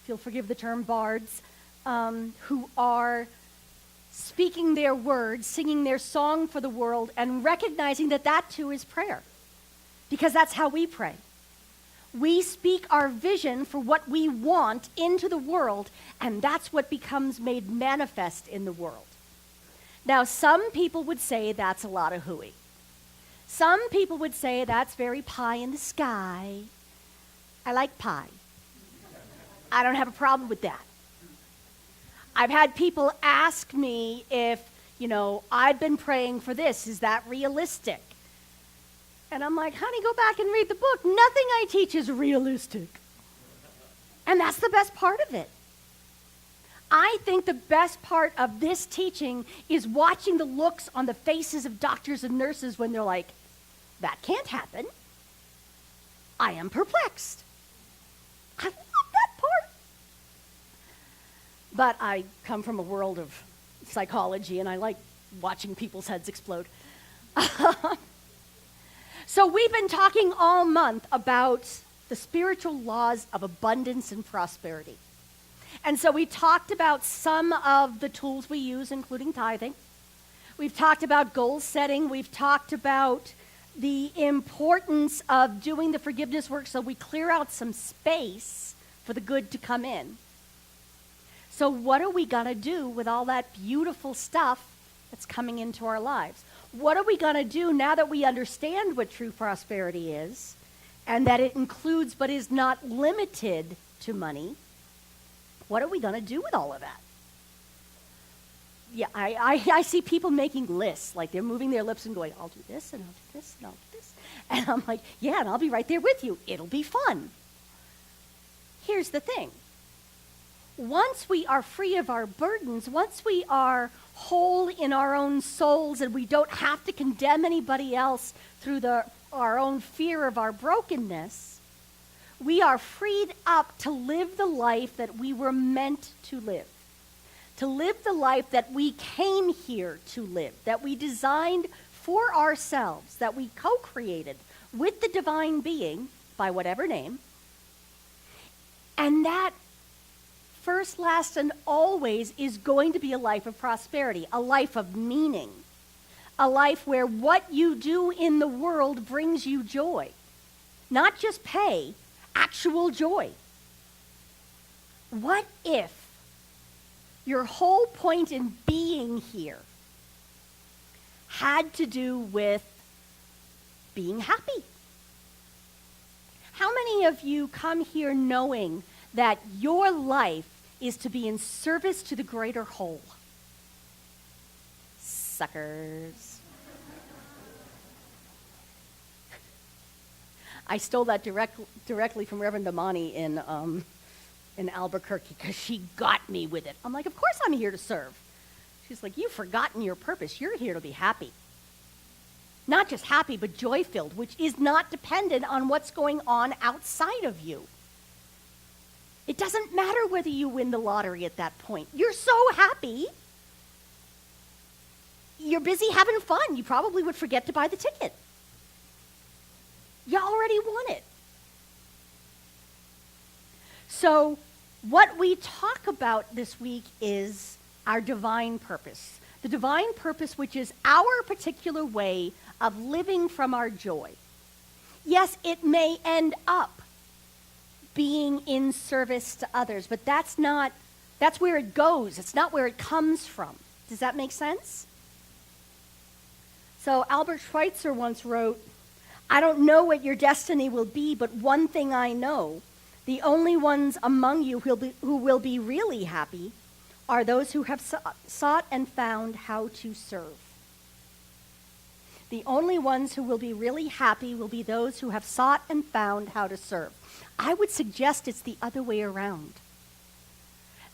if you'll forgive the term, bards, who are speaking their words, singing their song for the world, and recognizing that that too is prayer. Because that's how we pray. We speak our vision for what we want into the world, and that's what becomes made manifest in the world. Now, some people would say that's a lot of hooey. Some people would say that's very pie in the sky. I like pie. I don't have a problem with that. I've had people ask me if, I've been praying for this. Is that realistic? And I'm like, honey, go back and read the book. Nothing I teach is realistic. And that's the best part of it. I think the best part of this teaching is watching the looks on the faces of doctors and nurses when they're like, that can't happen. I am perplexed. I love that part. But I come from a world of psychology, and I like watching people's heads explode. So we've been talking all month about the spiritual laws of abundance and prosperity. And so we talked about some of the tools we use, including tithing. We've talked about goal setting. We've talked about the importance of doing the forgiveness work so we clear out some space for the good to come in. So what are we going to do with all that beautiful stuff that's coming into our lives? What are we going to do now that we understand what true prosperity is and that it includes but is not limited to money? What are we going to do with all of that? Yeah, I see people making lists, like they're moving their lips and going, I'll do this, and I'll do this, and I'll do this. And I'm like, yeah, and I'll be right there with you. It'll be fun. Here's the thing. Once we are free of our burdens, once we are whole in our own souls and we don't have to condemn anybody else through our own fear of our brokenness, we are freed up to live the life that we were meant to live the life that we came here to live, that we designed for ourselves, that we co-created with the divine being, by whatever name, and that first, last, and always is going to be a life of prosperity, a life of meaning, a life where what you do in the world brings you joy. Not just pay, actual joy. What if your whole point in being here had to do with being happy? How many of you come here knowing that your life is to be in service to the greater whole? Suckers. I stole that directly from Reverend Damani in Albuquerque because she got me with it. I'm like, of course I'm here to serve. She's like, you've forgotten your purpose. You're here to be happy. Not just happy, but joy-filled, which is not dependent on what's going on outside of you. It doesn't matter whether you win the lottery at that point. You're so happy. You're busy having fun. You probably would forget to buy the ticket. You already won it. So what we talk about this week is our divine purpose. The divine purpose, which is our particular way of living from our joy. Yes, it may end up being in service to others, but that's where it goes. It's not where it comes from. Does that make sense? So Albert Schweitzer once wrote, I don't know what your destiny will be, but one thing I know, the only ones among you who will be really happy are those who have sought and found how to serve. The only ones who will be really happy will be those who have sought and found how to serve. I would suggest it's the other way around.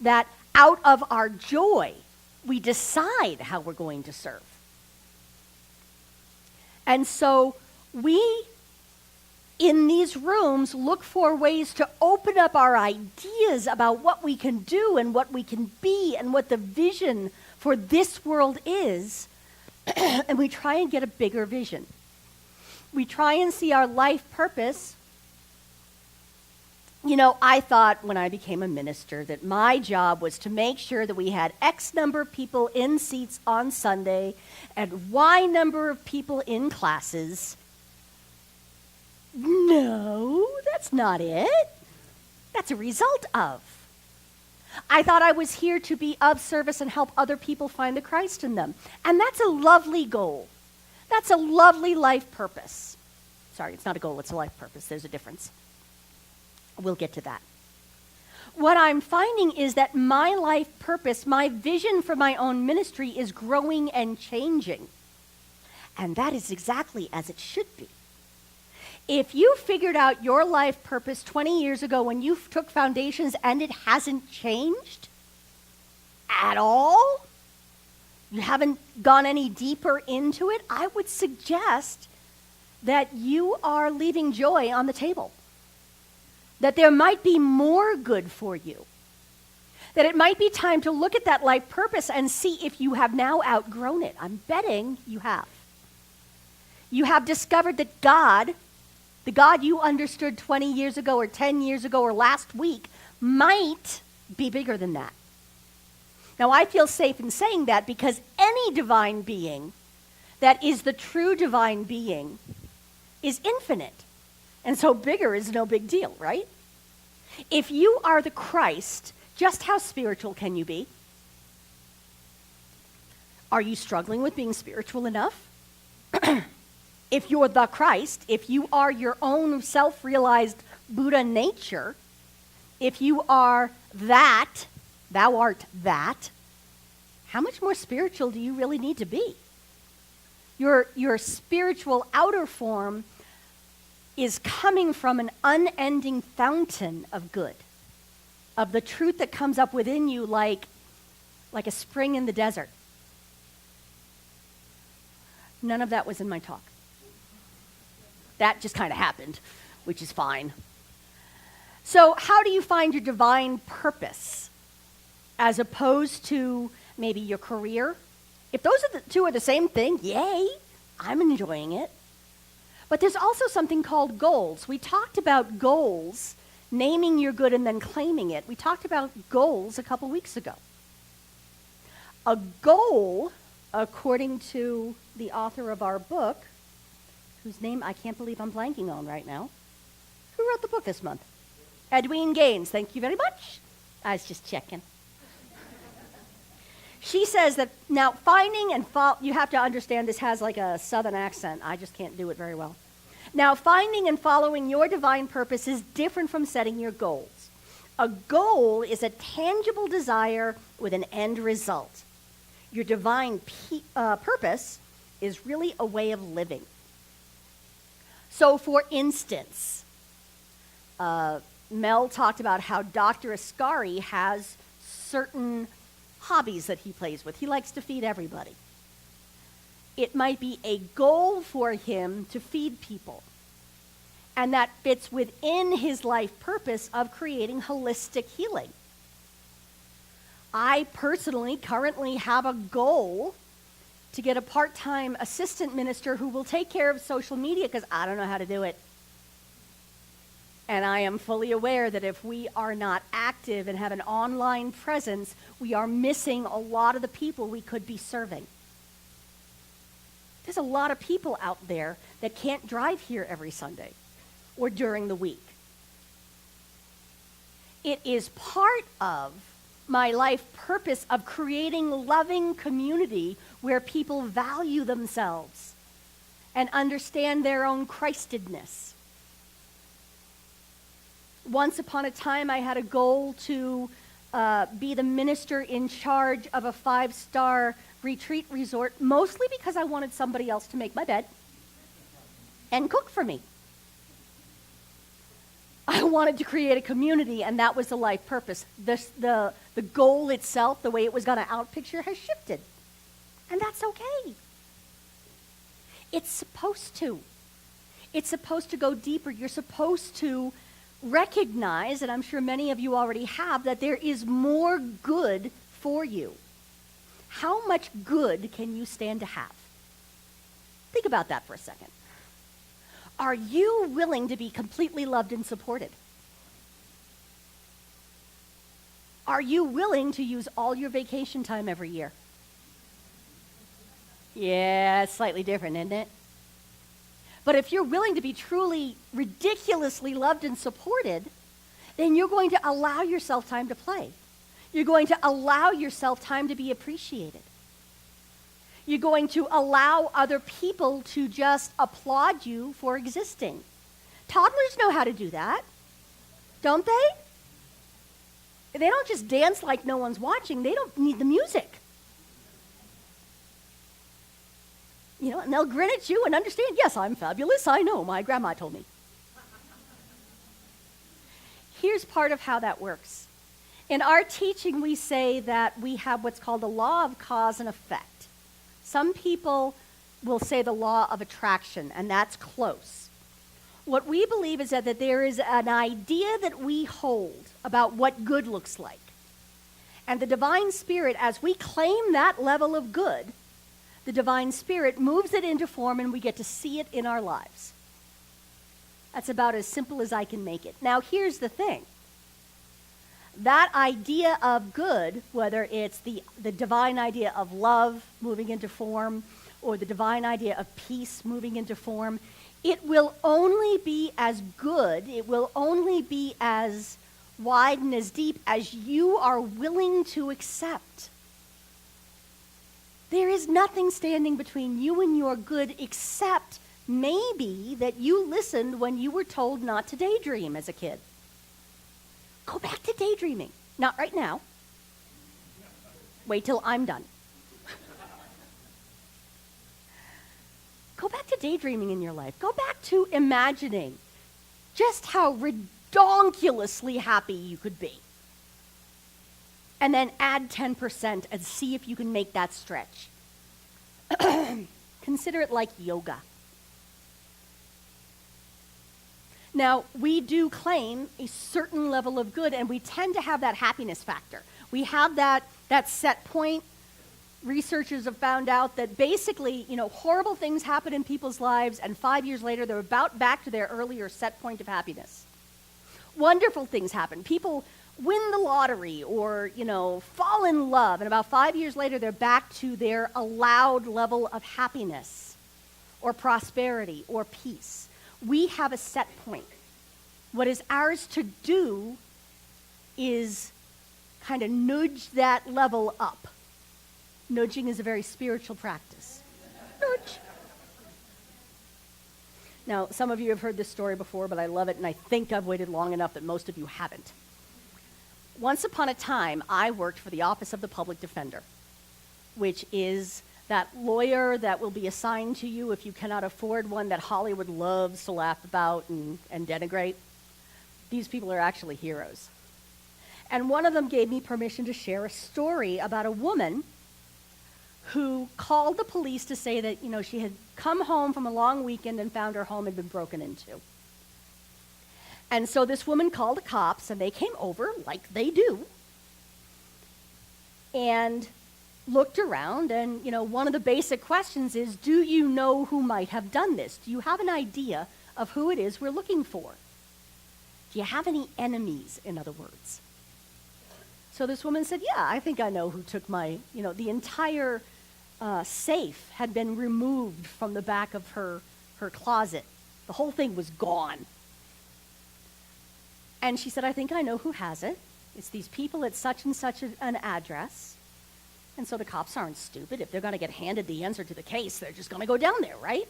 That out of our joy, we decide how we're going to serve. And so we, in these rooms, look for ways to open up our ideas about what we can do and what we can be and what the vision for this world is, and we try and get a bigger vision. We try and see our life purpose You know, I thought when I became a minister that my job was to make sure that we had X number of people in seats on Sunday and Y number of people in classes. No, that's not it. That's a result of. I thought I was here to be of service and help other people find the Christ in them. And that's a lovely goal. That's a lovely life purpose. Sorry, it's not a goal, it's a life purpose. There's a difference. We'll get to that. What I'm finding is that my life purpose, my vision for my own ministry is growing and changing. And that is exactly as it should be. If you figured out your life purpose 20 years ago when you took foundations and it hasn't changed at all, you haven't gone any deeper into it, I would suggest that you are leaving joy on the table. That there might be more good for you. That it might be time to look at that life purpose and see if you have now outgrown it. I'm betting you have. You have discovered that God, the God you understood 20 years ago or 10 years ago or last week, might be bigger than that. Now, I feel safe in saying that because any divine being that is the true divine being is infinite. And so bigger is no big deal, right? If you are the Christ, just how spiritual can you be? Are you struggling with being spiritual enough? If you're the Christ, if you are your own self-realized Buddha nature, if you are that, thou art that, how much more spiritual do you really need to be? Your spiritual outer form is coming from an unending fountain of good, of the truth that comes up within you like a spring in the desert. None of that was in my talk. That just kind of happened, which is fine. So how do you find your divine purpose as opposed to maybe your career? If those are the two are the same thing, yay, I'm enjoying it. But there's also something called goals. We talked about goals, naming your good and then claiming it. We talked about goals a couple weeks ago. A goal, according to the author of our book, whose name I can't believe I'm blanking on right now. Who wrote the book this month? Edwene Gaines. Thank you very much. I was just checking. She says that now finding and you have to understand this has like a southern accent. I just can't do it very well. Now, finding and following your divine purpose is different from setting your goals. A goal is a tangible desire with an end result. Your divine purpose is really a way of living. So, for instance, Mel talked about how Dr. Ascari has certain hobbies that he plays with. He likes to feed everybody. It might be a goal for him to feed people. And that fits within his life purpose of creating holistic healing. I personally currently have a goal to get a part-time assistant minister who will take care of social media because I don't know how to do it. And I am fully aware that if we are not active and have an online presence, we are missing a lot of the people we could be serving. There's a lot of people out there that can't drive here every Sunday or during the week. It is part of my life purpose of creating loving community where people value themselves and understand their own Christedness. Once upon a time, I had a goal to be the minister in charge of a 5-star retreat resort, mostly because I wanted somebody else to make my bed and cook for me. I wanted to create a community, and that was the life purpose. The goal itself, the way it was going to outpicture, has shifted. And that's okay. It's supposed to. It's supposed to go deeper. You're supposed to recognize, and I'm sure many of you already have, that there is more good for you. How much good can you stand to have? Think about that for a second. Are you willing to be completely loved and supported? Are you willing to use all your vacation time every year? Yeah, it's slightly different, isn't it? But if you're willing to be truly ridiculously loved and supported, then you're going to allow yourself time to play. You're going to allow yourself time to be appreciated. You're going to allow other people to just applaud you for existing. Toddlers know how to do that, don't they? They don't just dance like no one's watching. They don't need the music. You know, and they'll grin at you and understand, yes, I'm fabulous. I know, my grandma told me. Here's part of how that works. In our teaching, we say that we have what's called a law of cause and effect. Some people will say the law of attraction, and that's close. What we believe is that there is an idea that we hold about what good looks like. And the divine spirit, as we claim that level of good, the divine spirit moves it into form and we get to see it in our lives. That's about as simple as I can make it. Now, here's the thing. That idea of good, whether it's the divine idea of love moving into form or the divine idea of peace moving into form, it will only be as good, it will only be as wide and as deep as you are willing to accept. There is nothing standing between you and your good except maybe that you listened when you were told not to daydream as a kid. Go back to daydreaming. Not right now. Wait till I'm done. Go back to daydreaming in your life. Go back to imagining just how redonkulously happy you could be. And then add 10% and see if you can make that stretch. Consider it like yoga. Now, we do claim a certain level of good, and we tend to have that happiness factor. We have that set point. Researchers have found out that basically, horrible things happen in people's lives, and 5 years later, they're about back to their earlier set point of happiness. Wonderful things happen. People win the lottery or, fall in love, and about 5 years later, they're back to their allowed level of happiness or prosperity or peace. We have a set point. What is ours to do is kind of nudge that level up. Nudging is a very spiritual practice. Nudge. Now, some of you have heard this story before, but I love it, and I think I've waited long enough that most of you haven't. Once upon a time, I worked for the Office of the Public Defender, which is that lawyer that will be assigned to you if you cannot afford one that Hollywood loves to laugh about and denigrate. These people are actually heroes. And one of them gave me permission to share a story about a woman who called the police to say that, she had come home from a long weekend and found her home had been broken into. And so this woman called the cops, and they came over, like they do, and looked around, and, one of the basic questions is, do you know who might have done this? Do you have an idea of who it is we're looking for? Do you have any enemies, in other words? So this woman said, yeah, I think I know who took my, the entire safe had been removed from the back of her closet. The whole thing was gone. And she said, I think I know who has it. It's these people at such and such an address. And so the cops aren't stupid. If they're going to get handed the answer to the case, they're just going to go down there, right?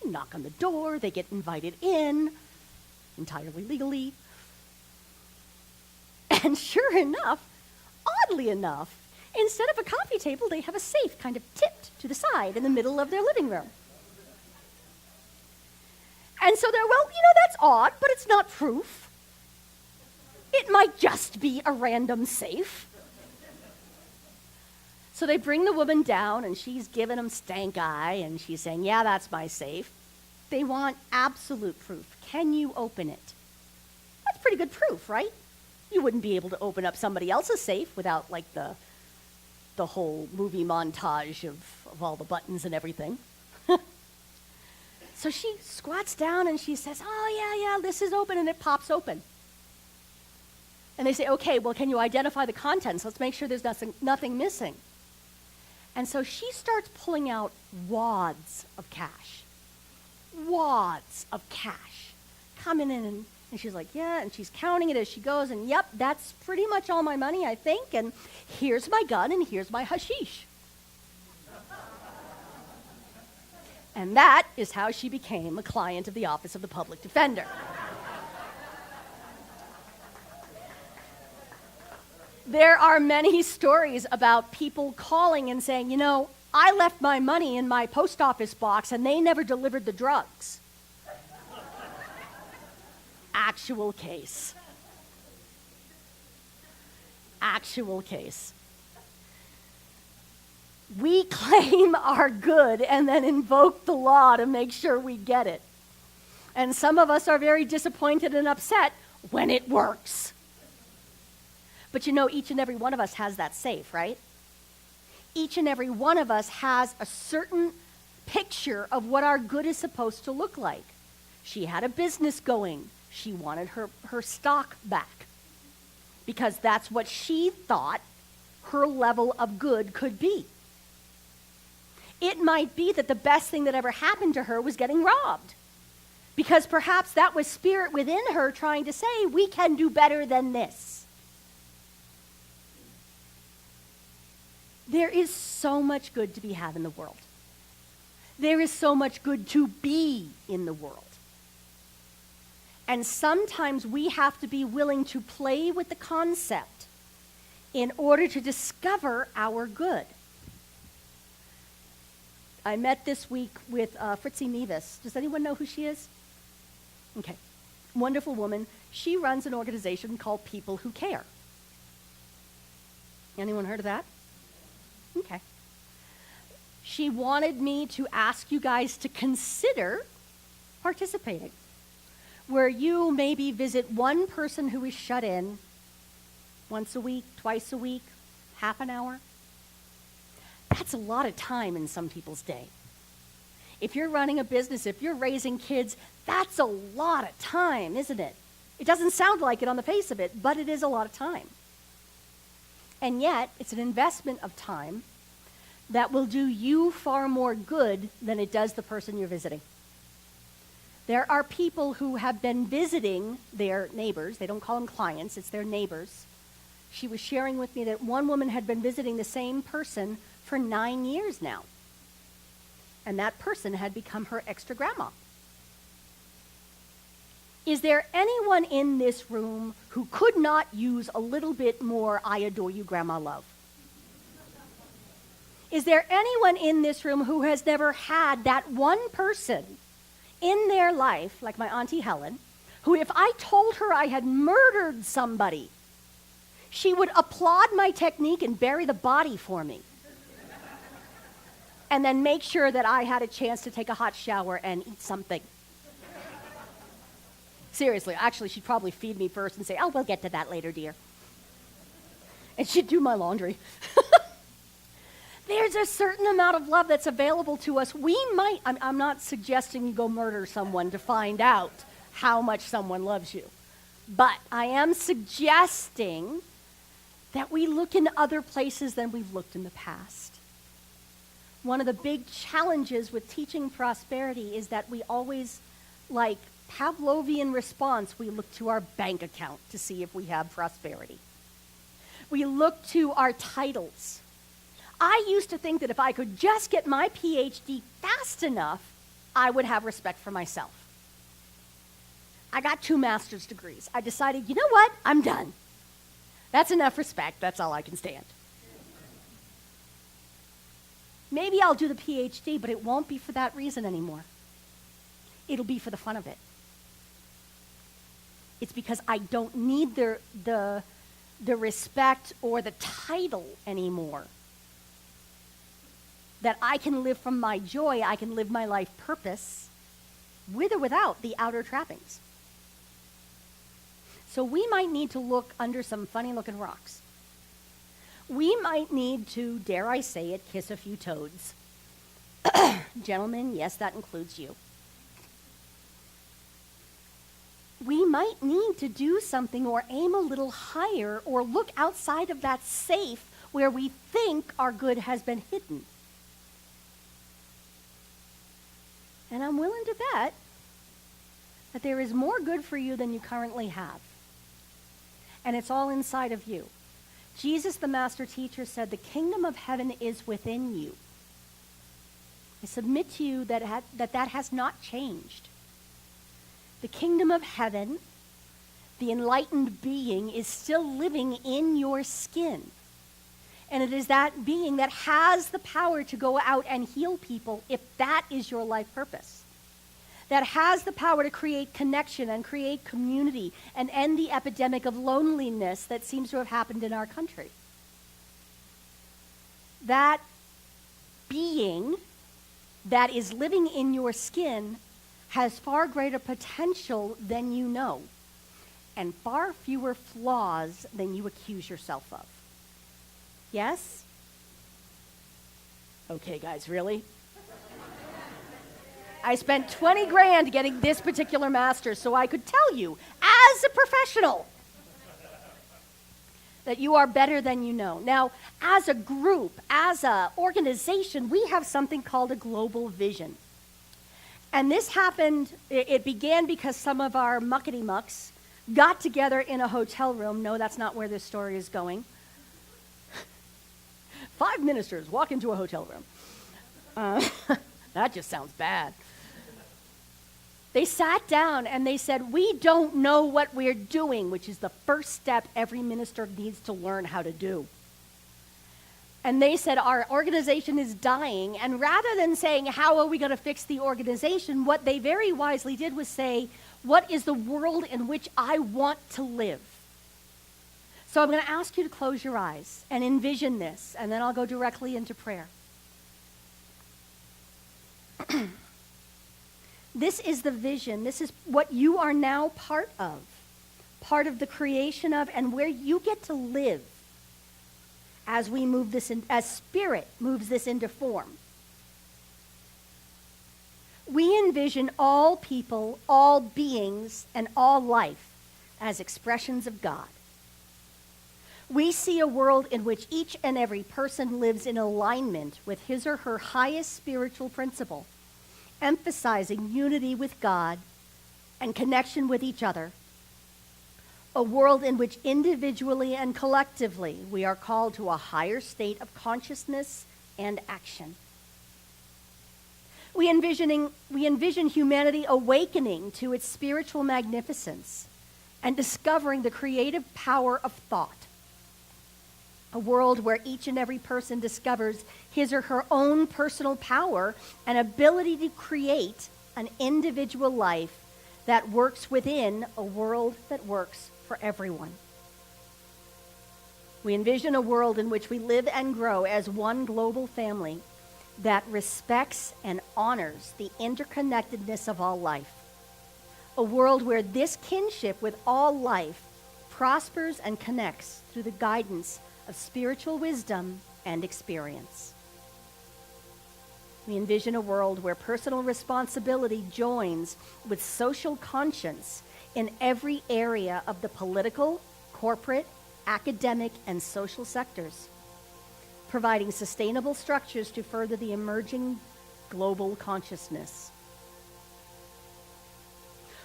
They knock on the door. They get invited in, entirely legally. And sure enough, oddly enough, instead of a coffee table, they have a safe kind of tipped to the side in the middle of their living room. And so they're, that's odd, but it's not proof. It might just be a random safe. So they bring the woman down, and she's giving them stank eye, and she's saying, yeah, that's my safe. They want absolute proof. Can you open it? That's pretty good proof, right? You wouldn't be able to open up somebody else's safe without, the whole movie montage of all the buttons and everything. So she squats down, and she says, oh, yeah, this is open, and it pops open. And they say, okay, well, can you identify the contents? Let's make sure there's nothing missing. And so she starts pulling out wads of cash. Wads of cash. Coming in, and she's like, yeah, and she's counting it as she goes, and yep, that's pretty much all my money, I think, and here's my gun, and here's my hashish. And that is how she became a client of the Office of the Public Defender. There are many stories about people calling and saying, you know, I left my money in my post office box and they never delivered the drugs. Actual case. Actual case. We claim our good and then invoke the law to make sure we get it. And some of us are very disappointed and upset when it works. But you know, each and every one of us has that safe, right? Each and every one of us has a certain picture of what our good is supposed to look like. She had a business going. She wanted her stock back because that's what she thought her level of good could be. It might be that the best thing that ever happened to her was getting robbed, because perhaps that was spirit within her trying to say, we can do better than this. There is so much good to be had in the world. There is so much good to be in the world. And sometimes we have to be willing to play with the concept in order to discover our good. I met this week with Fritzi Nevis. Does anyone know who she is? Okay. Wonderful woman. She runs an organization called People Who Care. Anyone heard of that? Okay. She wanted me to ask you guys to consider participating, where you maybe visit one person who is shut in once a week, twice a week, half an hour. That's a lot of time in some people's day. If you're running a business, if you're raising kids, that's a lot of time, isn't it? It doesn't sound like it on the face of it, but it is a lot of time. And yet, it's an investment of time that will do you far more good than it does the person you're visiting. There are people who have been visiting their neighbors. They don't call them clients, it's their neighbors. She was sharing with me that one woman had been visiting the same person for 9 years now. And that person had become her extra grandma. Is there anyone in this room who could not use a little bit more I adore you, grandma love? Is there anyone in this room who has never had that one person in their life, like my Auntie Helen, who if I told her I had murdered somebody, she would applaud my technique and bury the body for me? And then make sure that I had a chance to take a hot shower and eat something. Seriously, actually, she'd probably feed me first and say, oh, we'll get to that later, dear. And she'd do my laundry. There's a certain amount of love that's available to us. We might, I'm not suggesting you go murder someone to find out how much someone loves you. But I am suggesting that we look in other places than we've looked in the past. One of the big challenges with teaching prosperity is that we always, like Pavlovian response, we look to our bank account to see if we have prosperity. We look to our titles. I used to think that if I could just get my PhD fast enough, I would have respect for myself. I got 2 master's degrees. I decided, you know what? I'm done. That's enough respect. That's all I can stand. Maybe I'll do the PhD, but it won't be for that reason anymore. It'll be for the fun of it. It's because I don't need the respect or the title anymore. That I can live from my joy, I can live my life purpose with or without the outer trappings. So we might need to look under some funny-looking rocks. We might need to, dare I say it, kiss a few toads. Gentlemen, yes, that includes you. we might need to do something or aim a little higher or look outside of that safe where we think our good has been hidden. And I'm willing to bet that there is more good for you than you currently have. And it's all inside of you. Jesus, the master teacher, said, the kingdom of heaven is within you. I submit to you that has not changed. The kingdom of heaven, the enlightened being, is still living in your skin. And it is that being that has the power to go out and heal people if that is your life purpose. That has the power to create connection and create community and end the epidemic of loneliness that seems to have happened in our country. That being that is living in your skin has far greater potential than you know, and far fewer flaws than you accuse yourself of. Yes? Okay, guys, really? I spent 20 grand getting this particular master so I could tell you, as a professional, that you are better than you know. Now, as a group, as an organization, we have something called a global vision. And this happened, it began because some of our muckety-mucks got together in a hotel room. No, that's not where this story is going. 5 ministers walk into a hotel room. That just sounds bad. They sat down and they said, we don't know what we're doing, which is the first step every minister needs to learn how to do. And they said, our organization is dying. And rather than saying, how are we going to fix the organization, what they very wisely did was say, what is the world in which I want to live? So I'm going to ask you to close your eyes and envision this, and then I'll go directly into prayer. This is the vision. This is what you are now part of the creation of, and where you get to live as we move this in, as spirit moves this into form. We envision all people, all beings, and all life as expressions of God. We see a world in which each and every person lives in alignment with his or her highest spiritual principle, emphasizing unity with God and connection with each other. A world in which individually and collectively we are called to a higher state of consciousness and action. We envision humanity awakening to its spiritual magnificence and discovering the creative power of thought. A world where each and every person discovers his or her own personal power and ability to create an individual life that works within a world that works for everyone. We envision a world in which we live and grow as one global family that respects and honors the interconnectedness of all life. A world where this kinship with all life prospers and connects through the guidance of spiritual wisdom and experience. We envision a world where personal responsibility joins with social conscience in every area of the political, corporate, academic, and social sectors, providing sustainable structures to further the emerging global consciousness.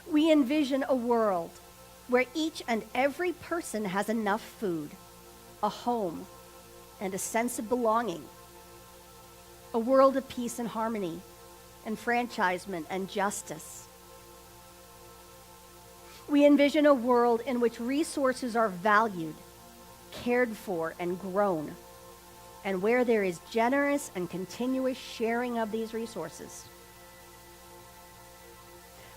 We envision a world where each and every person has enough food, a home, and a sense of belonging. A world of peace and harmony, enfranchisement and justice. We envision a world in which resources are valued, cared for, and grown, and where there is generous and continuous sharing of these resources.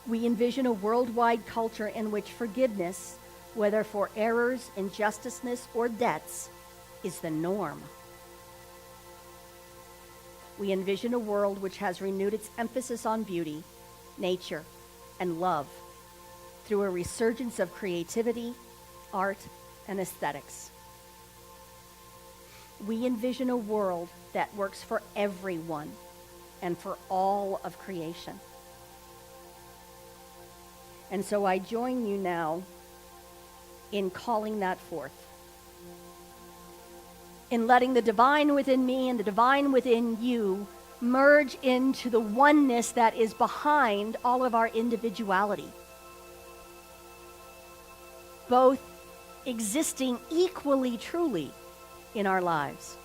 We envision a worldwide culture in which forgiveness, whether for errors, injusticeness, or debts, is the norm. We envision a world which has renewed its emphasis on beauty, nature, and love through a resurgence of creativity, art, and aesthetics. We envision a world that works for everyone and for all of creation. And so I join you now in calling that forth, in letting the divine within me and the divine within you merge into the oneness that is behind all of our individuality, both existing equally truly in our lives.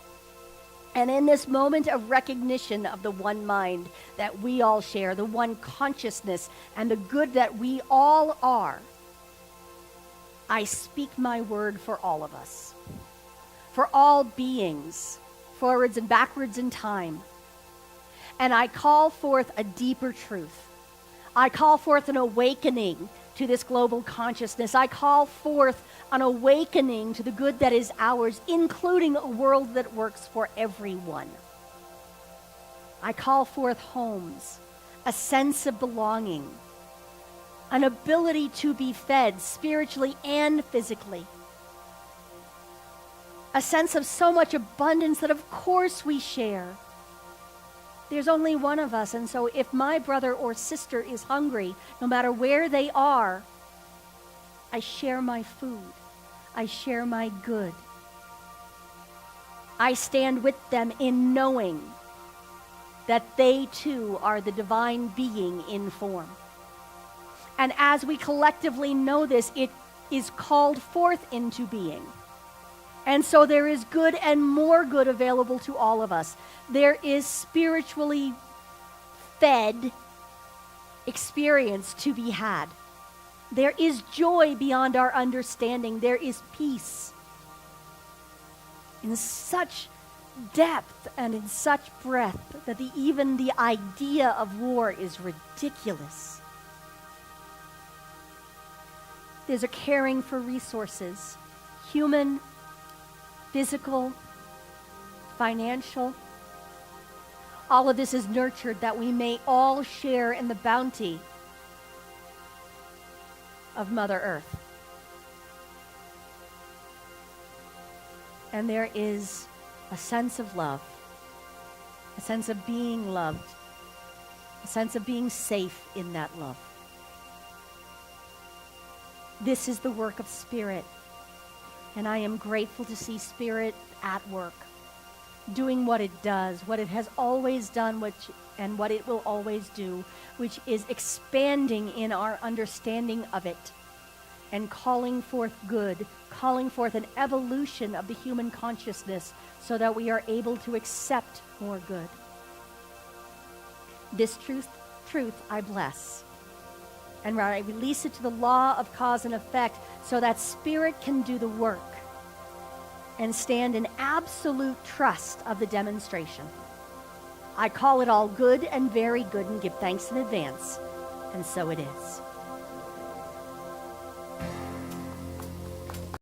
And in this moment of recognition of the one mind that we all share, the one consciousness and the good that we all are, I speak my word for all of us, for all beings, forwards and backwards in time. And I call forth a deeper truth. I call forth an awakening to this global consciousness. I call forth an awakening to the good that is ours, including a world that works for everyone. I call forth homes, a sense of belonging, an ability to be fed spiritually and physically, a sense of so much abundance that of course we share. There's only one of us, and so if my brother or sister is hungry, no matter where they are, I share my food. I share my good. I stand with them in knowing that they too are the divine being in form. And as we collectively know this, it is called forth into being. And so there is good and more good available to all of us. There is spiritually fed experience to be had. There is joy beyond our understanding. There is peace in such depth and in such breadth that even the idea of war is ridiculous. There's a caring for resources, human, physical, financial. All of this is nurtured that we may all share in the bounty of Mother Earth. And there is a sense of love, a sense of being loved, a sense of being safe in that love. This is the work of Spirit. And I am grateful to see Spirit at work, doing what it does, what it has always done, and what it will always do, which is expanding in our understanding of it and calling forth good, calling forth an evolution of the human consciousness so that we are able to accept more good. This truth I bless. And I release it to the law of cause and effect so that Spirit can do the work and stand in absolute trust of the demonstration. I call it all good and very good and give thanks in advance, and so it is.